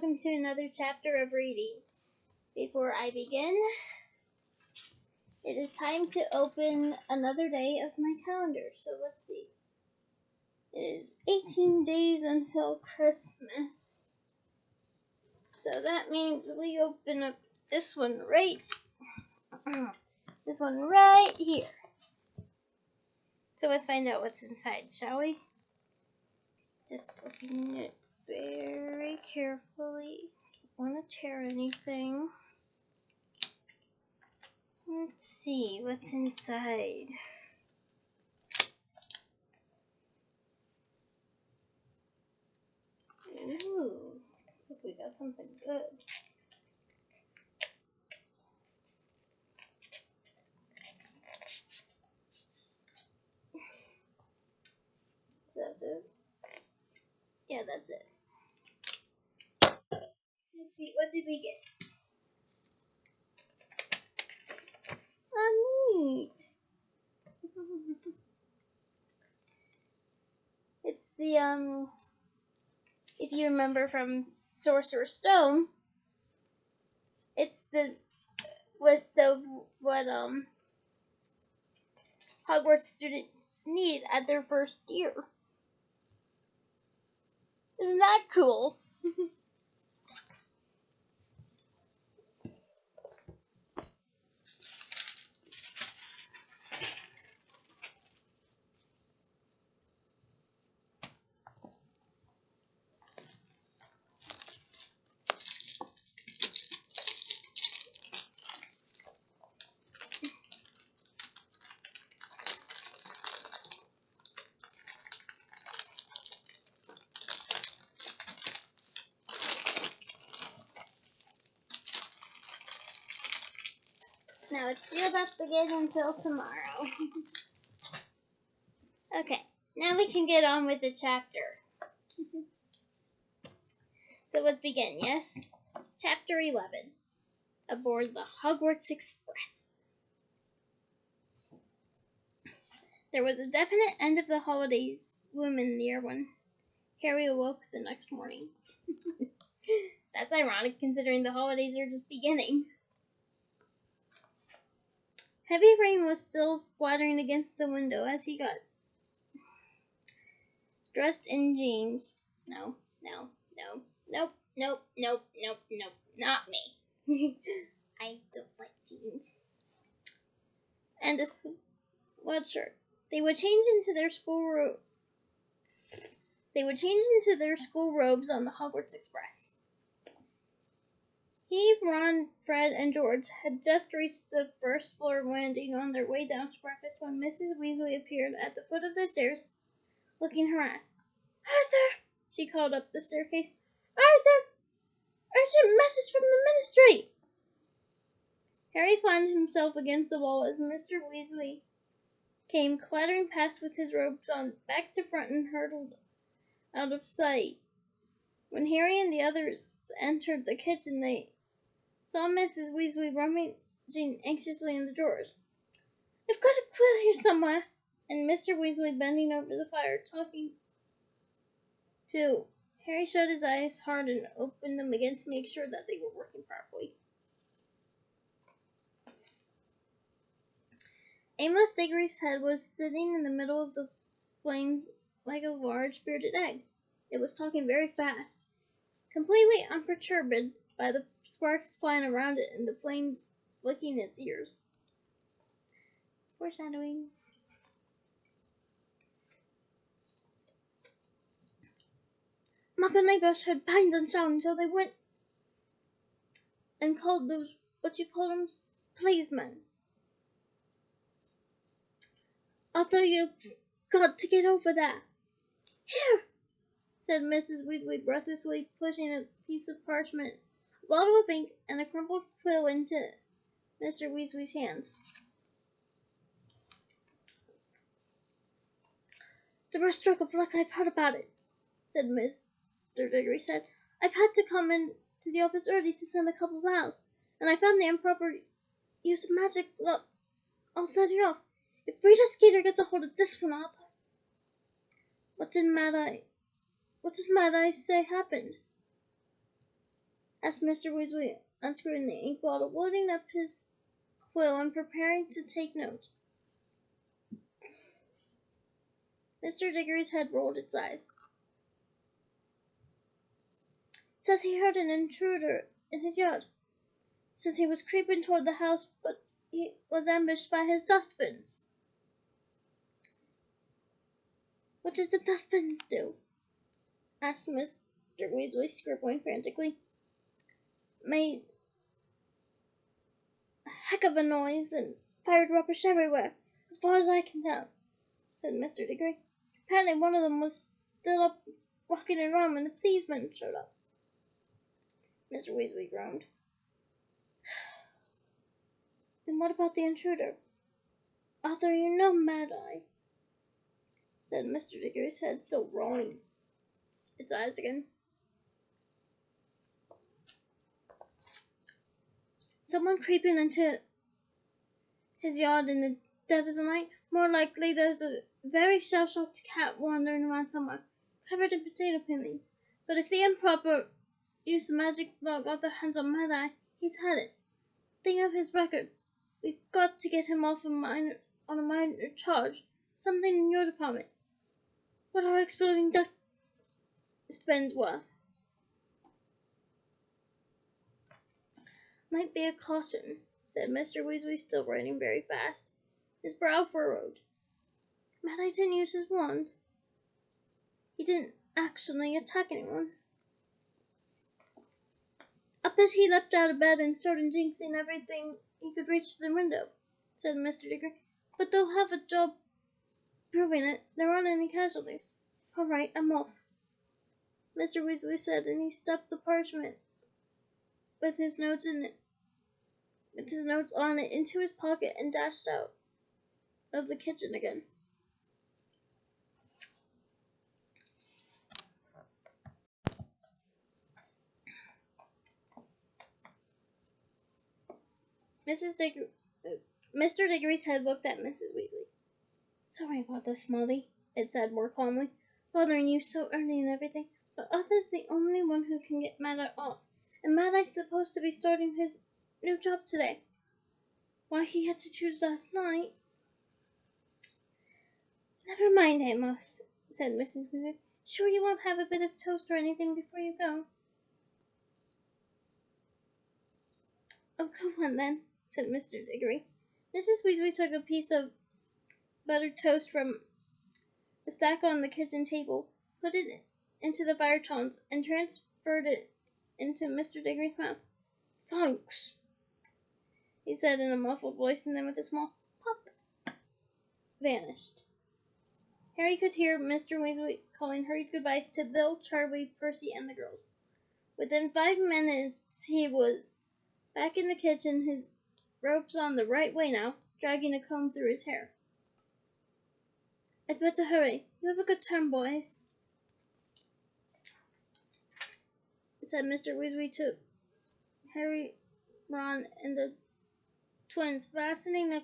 welcome to another chapter of reading. Before I begin, it is time to open another day of my calendar. So let's see. It is 18 days until Christmas. So that means we open up this one right here. So let's find out what's inside, shall we? Just looking at it very carefully. Don't want to tear anything. Let's see what's inside. Ooh, looks like we got something good. Is that it? Yeah, that's it. Let's see, what did we get? Oh, neat! It's the, if you remember from Sorcerer's Stone, it's the list of what, Hogwarts students need at their first year. Isn't that cool? Now it's sealed up again until tomorrow. Okay, now we can get on with the chapter. So let's begin, yes? Chapter 11. Aboard the Hogwarts Express. There was a definite end of the holidays gloom in the air when Harry awoke the next morning. That's ironic considering the holidays are just beginning. Heavy rain was still splattering against the window as he got dressed in jeans. Nope, not me. I don't like jeans. And a sweatshirt. They would change into their school robes on the Hogwarts Express. He, Ron, Fred, and George had just reached the first floor landing on their way down to breakfast when Mrs. Weasley appeared at the foot of the stairs, looking harassed. "Arthur!" she called up the staircase. "Arthur! Urgent message from the Ministry!" Harry flung himself against the wall as Mr. Weasley came clattering past with his robes on back to front and hurtled out of sight. When Harry and the others entered the kitchen, they saw Mrs. Weasley rummaging anxiously in the drawers. "I've got a quill here somewhere," and Mr. Weasley bending over the fire, talking too. Harry shut his eyes hard and opened them again to make sure that they were working properly. Amos Diggory's head was sitting in the middle of the flames like a large bearded egg. It was talking very fast, completely unperturbed by the sparks flying around it and the flames licking its ears. Foreshadowing. McGonagall heard pines and sound, so they went and called those, what you call them, policemen. Arthur, you've got to get over there. Here, said Mrs. Weasley breathlessly, pushing a piece of parchment, a bottle of ink, and a crumpled quill into Mr. Weasley's hands. "The worst stroke of luck I've heard about it," said Mr. Diggory said. "I've had to come in to the office early to send a couple of miles, and I found the improper use of magic. Look, I'll set it off. If Rita Skeeter gets a hold of this one, I'll..." What does Mad Eye say happened?" asked Mr. Weasley, unscrewing the ink bottle, loading up his quill, and preparing to take notes. Mr. Diggory's head rolled its eyes. Says he heard an intruder in his yard. Says he was creeping toward the house, but he was ambushed by his dustbins. What did the dustbins do? Asked Mr. Weasley, scribbling frantically. Made a heck of a noise and fired rubbish everywhere, as far as I can tell, said Mr. Diggory. Apparently one of them was still up rocking and around when the policeman showed up. Mr. Weasley groaned. And what about the intruder? Arthur, you know Mad-Eye, said Mr. Diggory's head still rolling its eyes again. Someone creeping into his yard in the dead of the night? More likely there's a very shell-shocked cat wandering around somewhere, covered in potato peelings. But if the improper use of magic law got their hands on Mad-Eye, he's had it. Think of his record. We've got to get him off on a minor charge. Something in your department. What are exploding dustbins worth? Might be a caution, said Mr. Weasley, still writing very fast. His brow furrowed. Mad-Eye didn't use his wand. He didn't actually attack anyone. I bet he leapt out of bed and started jinxing everything he could reach the window, said Mr. Diggory. But they'll have a job proving it. There aren't any casualties. All right, I'm off, Mr. Weasley said, and he stuffed the parchment with his notes on it into his pocket and dashed out of the kitchen again. Mr. Diggory's head looked at Mrs. Weasley. Sorry about this, Molly, it said more calmly. Bothering you so early and everything, but Arthur's the only one who can get Mad-Eye off, and Mad-Eye's supposed to be starting his new job today. Why he had to choose last night? Never mind, Emma, said Mrs. Weasley. Sure you won't have a bit of toast or anything before you go? Oh, go on then, said Mr. Diggory. Mrs. Weasley took a piece of buttered toast from a stack on the kitchen table, put it into the fire tongs, and transferred it into Mr. Diggory's mouth. Thanks, he said in a muffled voice, and then with a small pop, vanished. Harry could hear Mr. Weasley calling hurried goodbyes to Bill, Charlie, Percy, and the girls. Within 5 minutes he was back in the kitchen, his robes on the right way now, dragging a comb through his hair. I'd better hurry. You have a good time, boys, said Mr. Weasley to Harry, Ron, and the twins, fastening a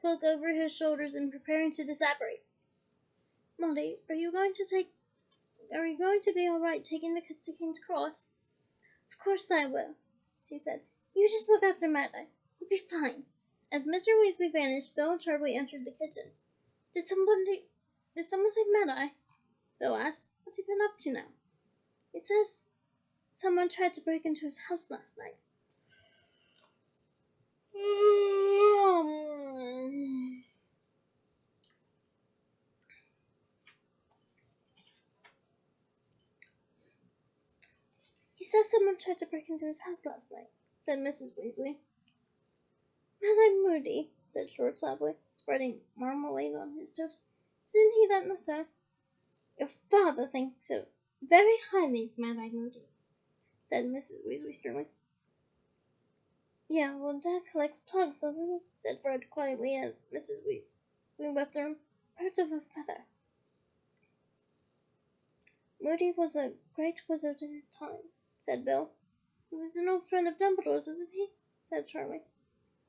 cloak over his shoulders and preparing to disapparate. Molly, are you going to be all right taking the kids to King's Cross? Of course I will, she said. You just look after Mad-Eye. You'll be fine. As Mr. Weasley vanished, Bill and Charlie entered the kitchen. Did someone say Mad-Eye? Bill asked. What's he been up to now? It says someone tried to break into his house last night. He says someone tried to break into his house last night, said Mrs. Weasley. Mad-Eye Moody, said George loudly, spreading marmalade on his toast. Isn't he that nutter? Your father thinks so very highly of Mad-Eye Moody, said Mrs. Weasley sternly. Yeah, well, Dad collects plugs, doesn't he? Said Fred quietly as Mrs. Weasley left the room. Birds of a feather. Moody was a great wizard in his time, said Bill. He was an old friend of Dumbledore's, isn't he? Said Charlie.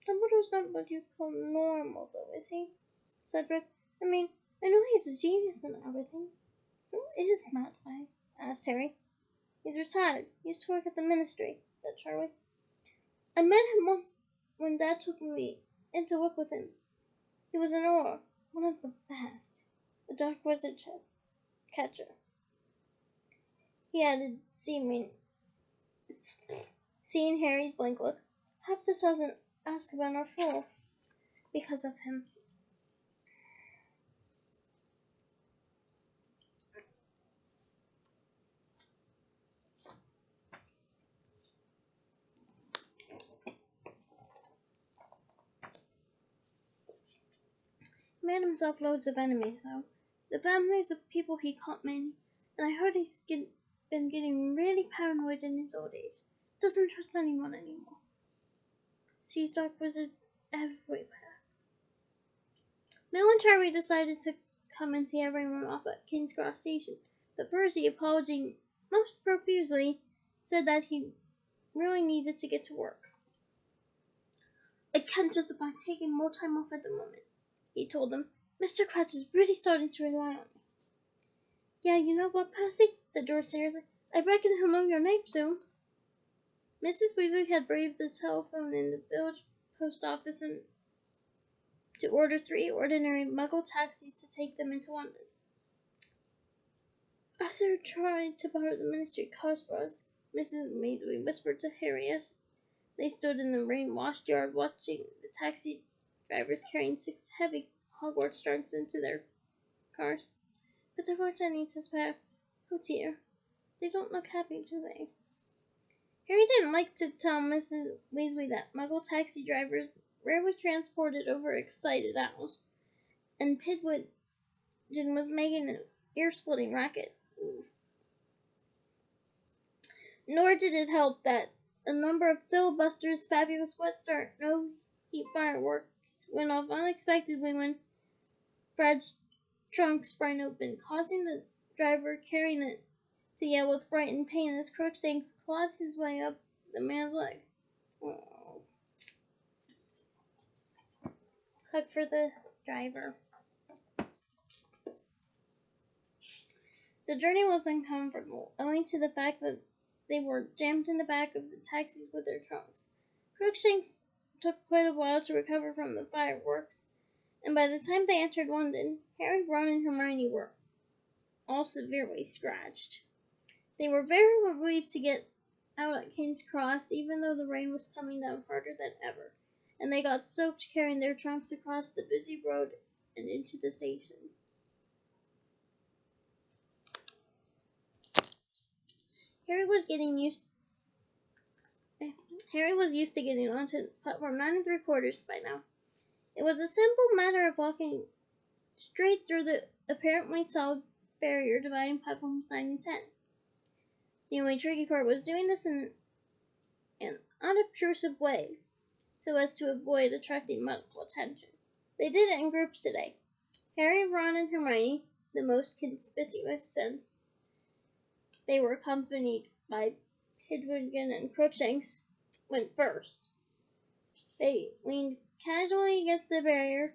Dumbledore's not what you call normal, though, is he? Said Fred. I mean, I know he's a genius and everything. Who is Mad-Eye? Asked Harry. He's retired. He used to work at the ministry, said Charlie. I met him once when Dad took me in to work with him. He was an Auror, one of the best, a dark wizard catcher. He added, seeing Harry's blank look. Half the doesn't Azkaban are full because of him. He made himself loads of enemies, though. The families of people he caught many, and I heard he's been getting really paranoid in his old age. Doesn't trust anyone anymore. Sees dark wizards everywhere. Bill and Charlie decided to come and see everyone off at King's Cross Station, but Percy, apologizing most profusely, said that he really needed to get to work. I can't justify taking more time off at the moment, he told them. Mr. Crouch is really starting to rely on me. Yeah, you know what, Percy? Said George seriously. I reckon he'll know your name soon. Mrs. Weasley had braved the telephone in the village post office and to order 3 ordinary Muggle taxis to take them into London. Arthur tried to borrow the ministry cars for us, Mrs. Weasley whispered to Harry as they stood in the rain-washed yard watching the taxi drivers carrying 6 heavy Hogwarts trunks into their cars. But there weren't any to spare. Oh dear, they don't look happy, do they? Harry didn't like to tell Mrs. Weasley that Muggle taxi drivers rarely transported overexcited owls, and Pidwin was making an ear-splitting racket. Oof. Nor did it help that a number of filibusters' fabulous wet start no heat fireworks went off unexpectedly when Fred's trunk sprang open, causing the driver carrying it to yell with fright and pain as Crookshanks clawed his way up the man's leg. Oh. Hug for the driver. The journey was uncomfortable, owing to the fact that they were jammed in the back of the taxis with their trunks. Crookshanks took quite a while to recover from the fireworks, and by the time they entered London, Harry, Ron, and Hermione were all severely scratched. They were very relieved to get out at King's Cross, even though the rain was coming down harder than ever, and they got soaked carrying their trunks across the busy road and into the station. Harry was used to getting onto platform 9 3/4 by now. It was a simple matter of walking straight through the apparently solid barrier dividing platforms 9 and 10. The only tricky part was doing this in an unobtrusive way, so as to avoid attracting medical attention. They did it in groups today. Harry, Ron, and Hermione, the most conspicuous since they were accompanied by Pidwin and Crookshanks, went first. They leaned casually against the barrier,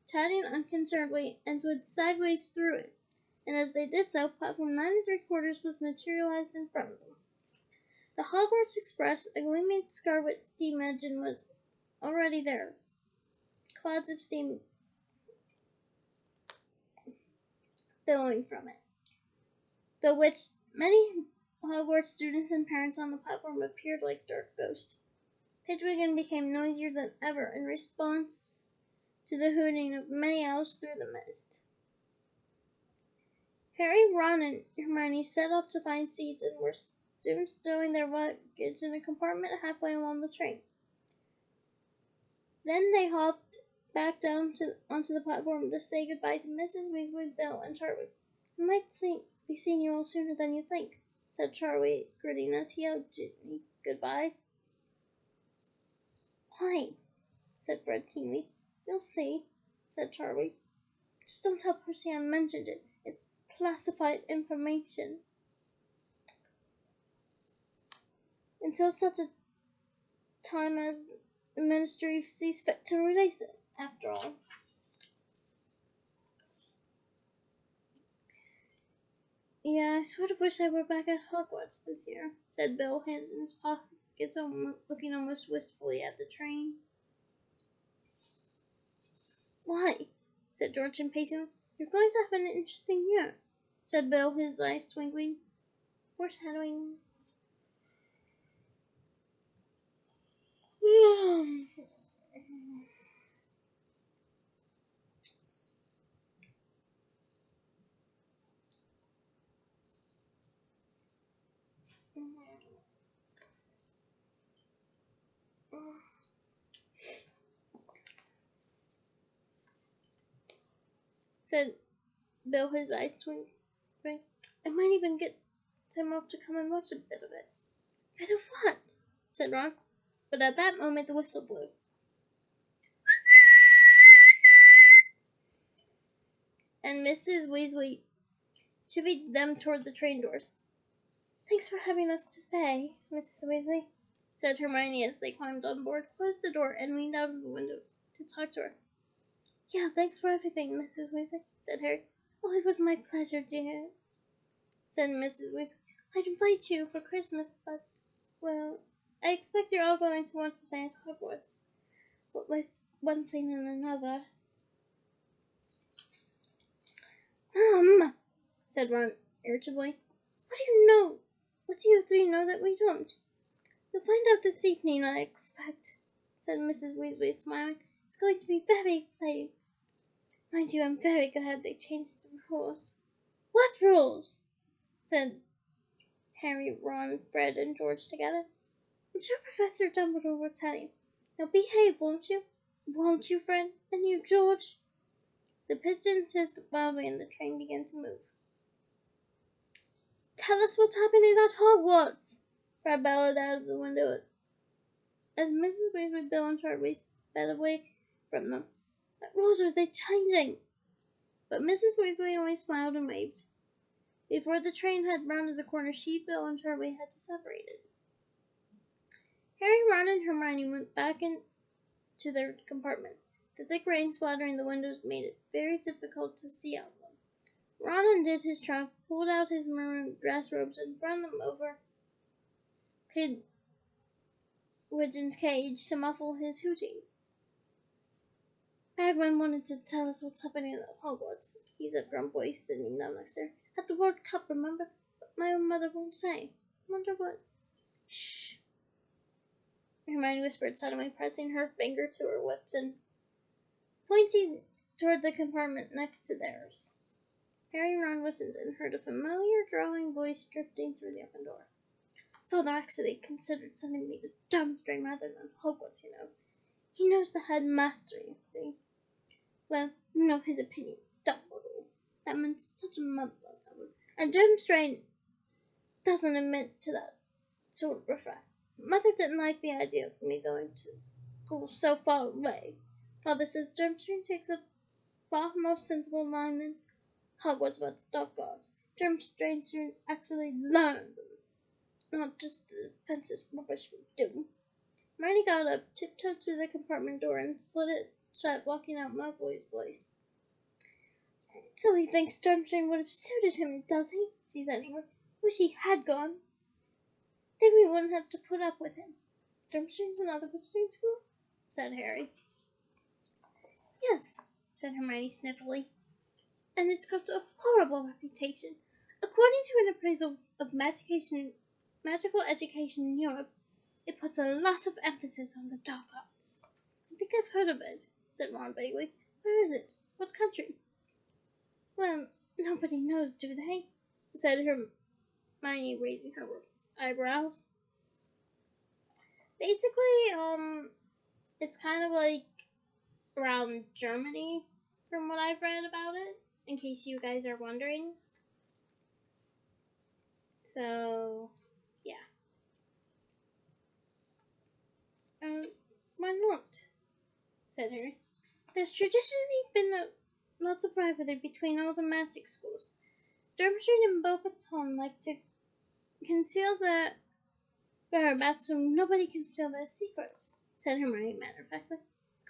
chatting unconcernedly, and slid sideways through it, and as they did so, platform 9 3/4 was materialized in front of them. The Hogwarts Express, a gleaming scarlet steam engine, was already there. Clouds of steam billowing from it, though which many Hogwarts students and parents on the platform appeared like dark ghosts. Pidwin became noisier than ever in response to the hooting of many owls through the mist. Harry, Ron, and Hermione set off to find seats and were soon stowing their luggage in a compartment halfway along the train. Then they hopped back down onto the platform to say goodbye to Mrs. Weasley, Bill, and Charlie. "I might be seeing you all sooner than you think," said Charlie, grinning as he hugged Ginny goodbye. "Why?" said Fred keenly. "You'll see," said Charlie. "Just don't tell Percy I mentioned it. It's classified information. Until such a time as the Ministry sees fit to release it, after all." Yeah, I sort of wish I were back at Hogwarts this year, said Bill, hands in his pockets, looking almost wistfully at the train. Why? Said George impatiently. You're going to have an interesting year, said Bill, his eyes twinkling, foreshadowing. Said Bill, his eyes twinkling. I might even get time off to come and watch a bit of it. Bit of what? Said Ron. But at that moment the whistle blew. And Mrs. Weasley chivied them toward the train doors. Thanks for having us to stay, Mrs. Weasley, said Hermione as they climbed on board, closed the door, and leaned out of the window to talk to her. Yeah, thanks for everything, Mrs. Weasley, said Harry. Oh, it was my pleasure, dears, said Mrs. Weasley. I'd invite you for Christmas, but, well, I expect you're all going to want to stay at Hogwarts, with one thing and another. Said Ron irritably. What do you know? What do you three know that we don't? You'll find out this evening, I expect, said Mrs. Weasley, smiling. It's going to be very exciting. Mind you, I'm very glad they changed the rules. What rules? Said Harry, Ron, Fred, and George together. I'm sure Professor Dumbledore will tell you. Now behave, won't you? Won't you, Fred? And you, George? The pistons hissed wildly and the train began to move. Tell us what's happening at Hogwarts, Fred bellowed out of the window as Mrs. Weasley, Bill, and Charlie sped away from them. What rules are they changing? But Mrs. Weasley only smiled and waved. Before the train had rounded the corner, she, Bill, and Charlie had separated. Harry, Ron, and Hermione went back into their compartment. The thick rain splattering the windows made it very difficult to see out of them. Ron undid his trunk, pulled out his maroon dress robes, and brought them over Pigwidgeon's cage to muffle his hooting. Bagman wanted to tell us what's happening at Hogwarts, he said grumpily, sitting down next to her. At the World Cup, remember? But my own mother won't say. Wonder what? Shh, Hermione whispered, suddenly pressing her finger to her lips and pointing toward the compartment next to theirs. Harry and Ron listened and heard a familiar, drawling voice drifting through the open door. Father actually considered sending me to Durmstrang rather than Hogwarts, you know. He knows the headmaster, you see. Well, you know his opinion. Dumbledore. That meant such a mud on that one. And Durmstrang doesn't admit to that sort of refract. Mother didn't like the idea of me going to school so far away. Father says Durmstrang takes a far more sensible line than Hogwarts about the dog guards. Durmstrang students actually learn, not just the defensive rubbish we do. Hermione got up, tiptoed to the compartment door, and slid it shut, blocking out Malfoy's voice. So he thinks Durmstrang would have suited him, does he? She said anyway. Wish he had gone. Then we wouldn't have to put up with him. Durmstrang's another wizarding school? Said Harry. Yes, said Hermione sniffily. And it's got a horrible reputation. According to an appraisal of magical education in Europe, it puts a lot of emphasis on the dark arts. I think I've heard of it, said Ron vaguely. Where is it? What country? Well, nobody knows, do they? Said Hermione, raising her eyebrows. Basically, it's kind of like around Germany, from what I've read about it, in case you guys are wondering. So, yeah. Why not? Said Harry. There's traditionally been lots of rivalry between all the magic schools. Durmstrang and Beauxbaton like to conceal their whereabouts so nobody can steal their secrets, said Hermione matter-of-factly.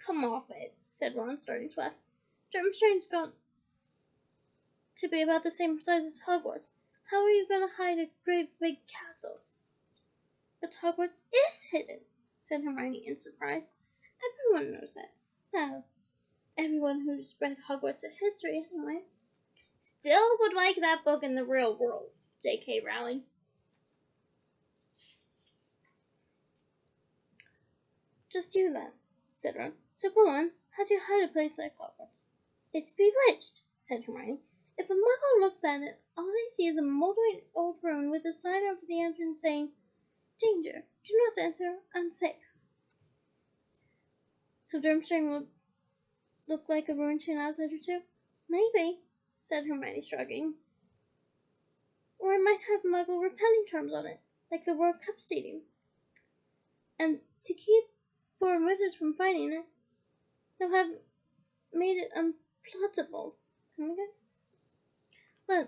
Come off it, said Ron, starting to laugh. Durmstrang's got to be about the same size as Hogwarts. How are you going to hide a great big castle? But Hogwarts is hidden, said Hermione in surprise. Everyone knows that. Well, everyone who's read Hogwarts history, anyway. Still would like that book in the real world, J.K. Rowling. Just you then, said Ron. So go on, how do you hide a place like Hogwarts? It's bewitched, said Hermione. If a muggle looks at it, all they see is a moldering old ruin with a sign over the entrance saying, Danger, do not enter, unsafe. So Durmstrang would look like a ruin to an outsider too? Maybe, said Hermione, shrugging. Or it might have muggle repelling charms on it, like the World Cup Stadium. And to keep foreign wizards from finding it, they'll have made it unplottable. Come again? Well,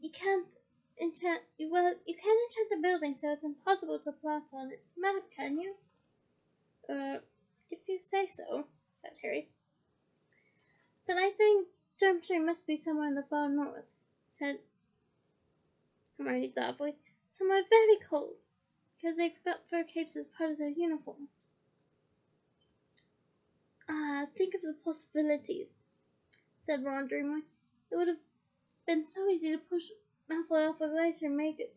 you can't enchant a building so it's impossible to plot on it map, can you? If you say so, said Harry. But I think Durmstrang must be somewhere in the far north, said Hermione thoughtfully. Somewhere very cold, because they've got fur capes as part of their uniforms. Think of the possibilities, said Ron dreamily. It would have been so easy to push Malfoy off a glacier and make it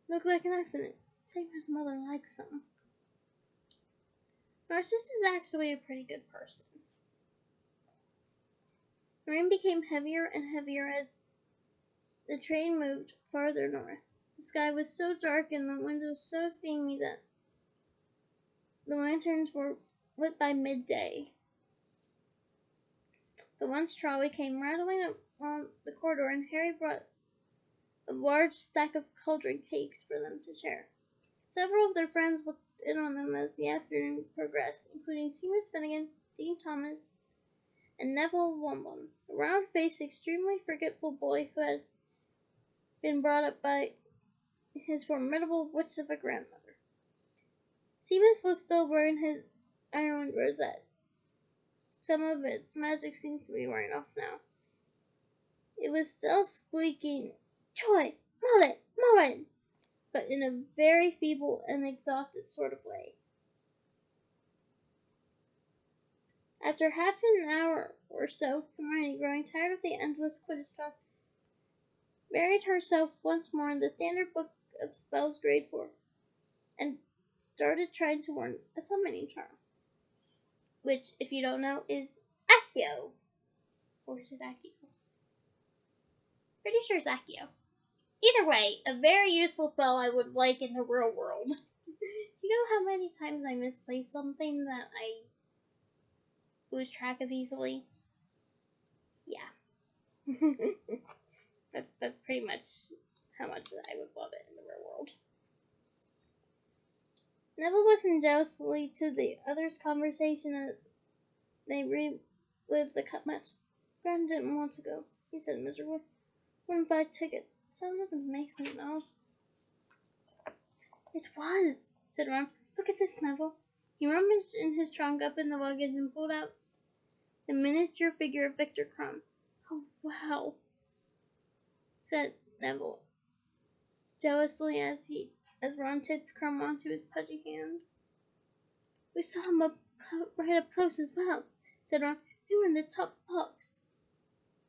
look like an accident. Saber's mother likes him. Narcissus is actually a pretty good person. The rain became heavier and heavier as the train moved farther north. The sky was so dark and the windows so steamy that the lanterns were lit by midday. The lunch trolley came rattling along the corridor, and Harry brought a large stack of cauldron cakes for them to share. Several of their friends looked in on them as the afternoon progressed, including Seamus Finnegan, Dean Thomas, and Neville Longbottom, a round-faced, extremely forgetful boy who had been brought up by his formidable witch of a grandmother. Seamus was still wearing his iron rosette. Some of its magic seemed to be wearing off now. It was still squeaking, Troy, Mullet, Morin, but in a very feeble and exhausted sort of way. After half an hour or so, Hermione, growing tired of the endless Quidditch talk, buried herself once more in the standard book of spells grade 4, and started trying to learn a summoning charm, which, if you don't know, is Accio. Or is it Accio? Pretty sure it's Accio. Either way, a very useful spell I would like in the real world. You know how many times I misplace something that I lose track of easily? Yeah. That's pretty much how much I would love it in the real world. Neville listened jealously to the others' conversation as they relived the cup match. Gran didn't want to go, he said miserably. Wouldn't buy tickets. It sounded amazing, though. It was, said Ron. Look at this, Neville. He rummaged in his trunk up in the luggage and pulled out the miniature figure of Victor Crumb. Oh, wow, said Neville jealously as Ron tipped Crumb onto his pudgy hand. We saw him right up close as well, said Ron. They were in the top box.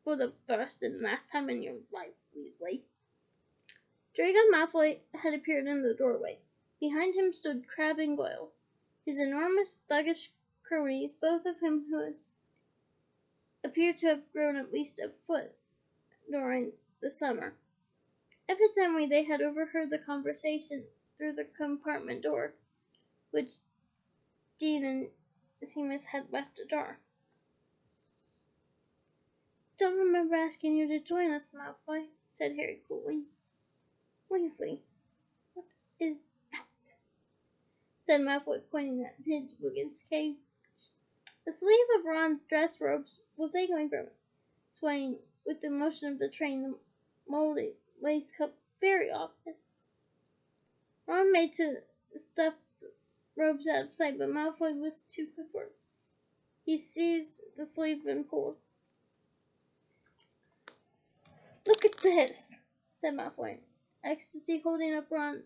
For the first and last time in your life, Weasley. Draco Malfoy had appeared in the doorway. Behind him stood Crabbe and Goyle, his enormous, thuggish cronies, both of whom who appeared to have grown at least a foot during the summer. Evidently they had overheard the conversation through the compartment door, which Dean and Seamus had left ajar. Don't remember asking you to join us, Malfoy, said Harry coolly. Weasley, what is that? Said Malfoy, pointing at Pidge Wiggins' cage. The sleeve of Ron's dress robes was dangling from it, swaying with the motion of the train, the molded waistcoat very obvious. Ron made to stuff the robes out of sight, but Malfoy was too quick for him. He seized the sleeve and pulled. Look at this, said Malfoy, ecstasy holding up Ron's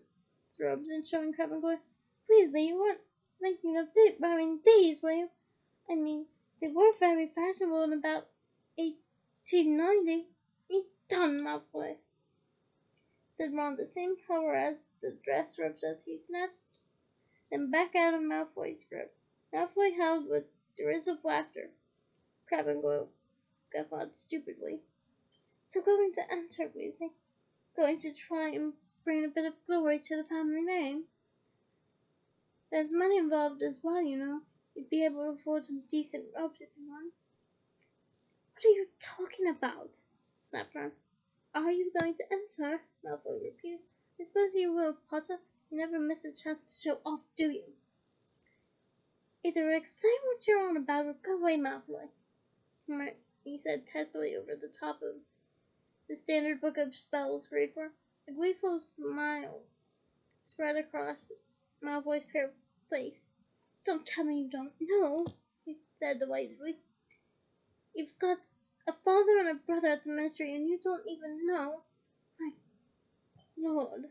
robes and showing Crabbe and Goyle. Weasley, you weren't thinking of wearing these, were you? I mean, they were very fashionable in about 1890. You dumb Malfoy, said Ron, the same color as the dress robes as he snatched them back out of Malfoy's grip. Malfoy howled with derisive laughter. Crabbe and Goyle guffawed stupidly. So going to enter, Weasley? Going to try and bring a bit of glory to the family name? There's money involved as well, you know. You'd be able to afford some decent robes if you want. What are you talking about? Snapped Ron. Are you going to enter? Malfoy repeated. I suppose you will, Potter. You never miss a chance to show off, do you? Either explain what you're on about or go away, Malfoy, he said testily over the top of the standard book of spells grade 4. A gleeful smile spread across Malfoy's pale face. Don't tell me you don't know, he said delightedly. You've got a father and a brother at the ministry, and you don't even know. My lord.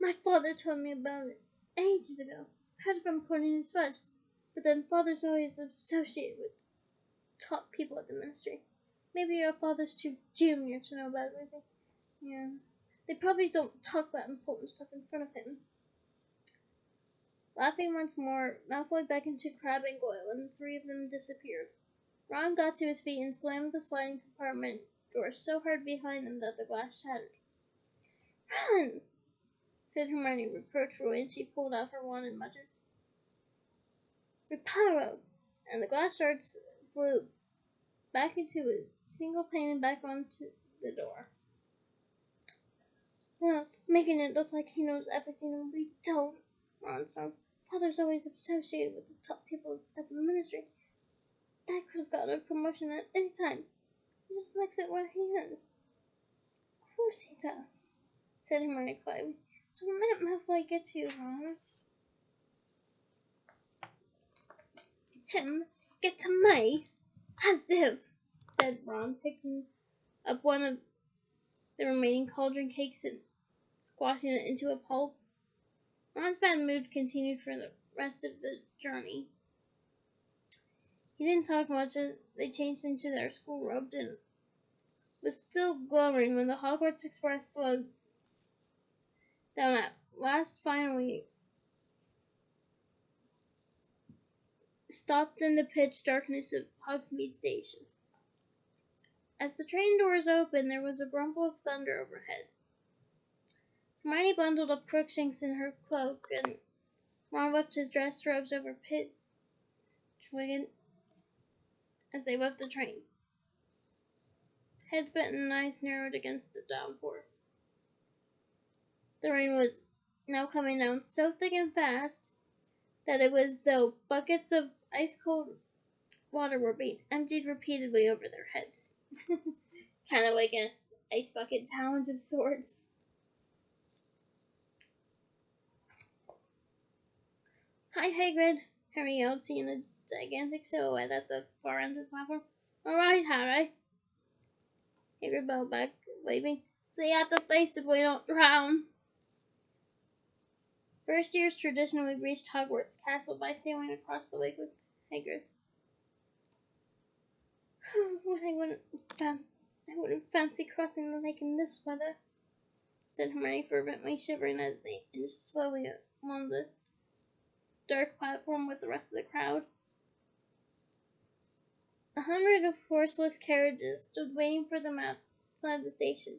My father told me about it ages ago. Heard of him pouring his fudge. But then father's always associated with top people at the ministry. Maybe your father's too junior to know about everything. Yes. They probably don't talk about important stuff in front of him. Laughing once more, Malfoy beckoned to Crabbe and Goyle, and the three of them disappeared. Ron got to his feet and slammed the sliding compartment door so hard behind him that the glass shattered. Run! Said Hermione reproachfully, and she pulled out her wand and muttered, Reparo! And the glass shards flew back into a single pane and back onto the door. Well, making it look like he knows everything and we don't, Ron sobbed. Father's always associated with the top people at the ministry. Dad could have gotten a promotion at any time. He just likes it where he is. Of course he does, said Hermione quietly. Don't let Malfoy get to you, Ron. Him get to me? As if, said Ron, picking up one of the remaining cauldron cakes and squashing it into a pulp. Ron's bad mood continued for the rest of the journey. He didn't talk much as they changed into their school robes and was still glowering when the Hogwarts Express slowed down at last, finally stopped in the pitch darkness of Hogsmeade Station. As the train doors opened, there was a rumble of thunder overhead. Hermione bundled up Crookshanks in her cloak, and Ron whipped his dress robes over Pitchwigan as they left the train. Heads bent and eyes narrowed against the downpour. The rain was now coming down so thick and fast that it was as though buckets of ice-cold water were being emptied repeatedly over their heads. Kind of like an ice bucket challenge of sorts. Hi, Hagrid, Harry yelled, seeing a gigantic silhouette at the far end of the platform. All right, Harry. Hagrid bowed back, waving. See you at the face if we don't drown. First years traditionally reached Hogwarts Castle by sailing across the lake with Hagrid. I wouldn't fancy crossing the lake in this weather, said Hermione fervently, shivering as they inched slowly along the dark platform with the rest of the crowd. 100 of horseless carriages stood waiting for them outside the station.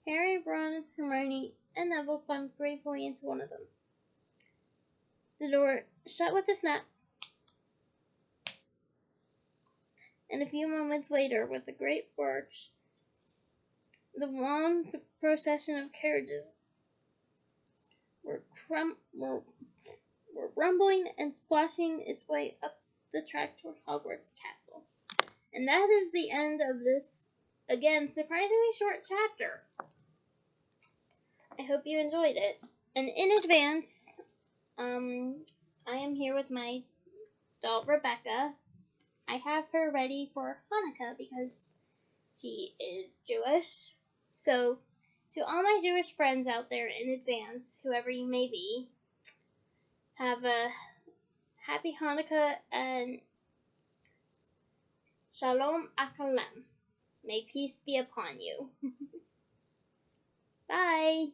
Harry, Ron, Hermione, and Neville climbed gratefully into one of them. The door shut with a snap, and a few moments later, with a great lurch, the long procession of carriages were rumbling and splashing its way up the track toward Hogwarts Castle. And that is the end of this, again, surprisingly short chapter. I hope you enjoyed it. And in advance, I am here with my doll Rebecca. I have her ready for Hanukkah because she is Jewish. So, to all my Jewish friends out there in advance, whoever you may be, have a happy Hanukkah and Shalom Aleichem. May peace be upon you. Bye.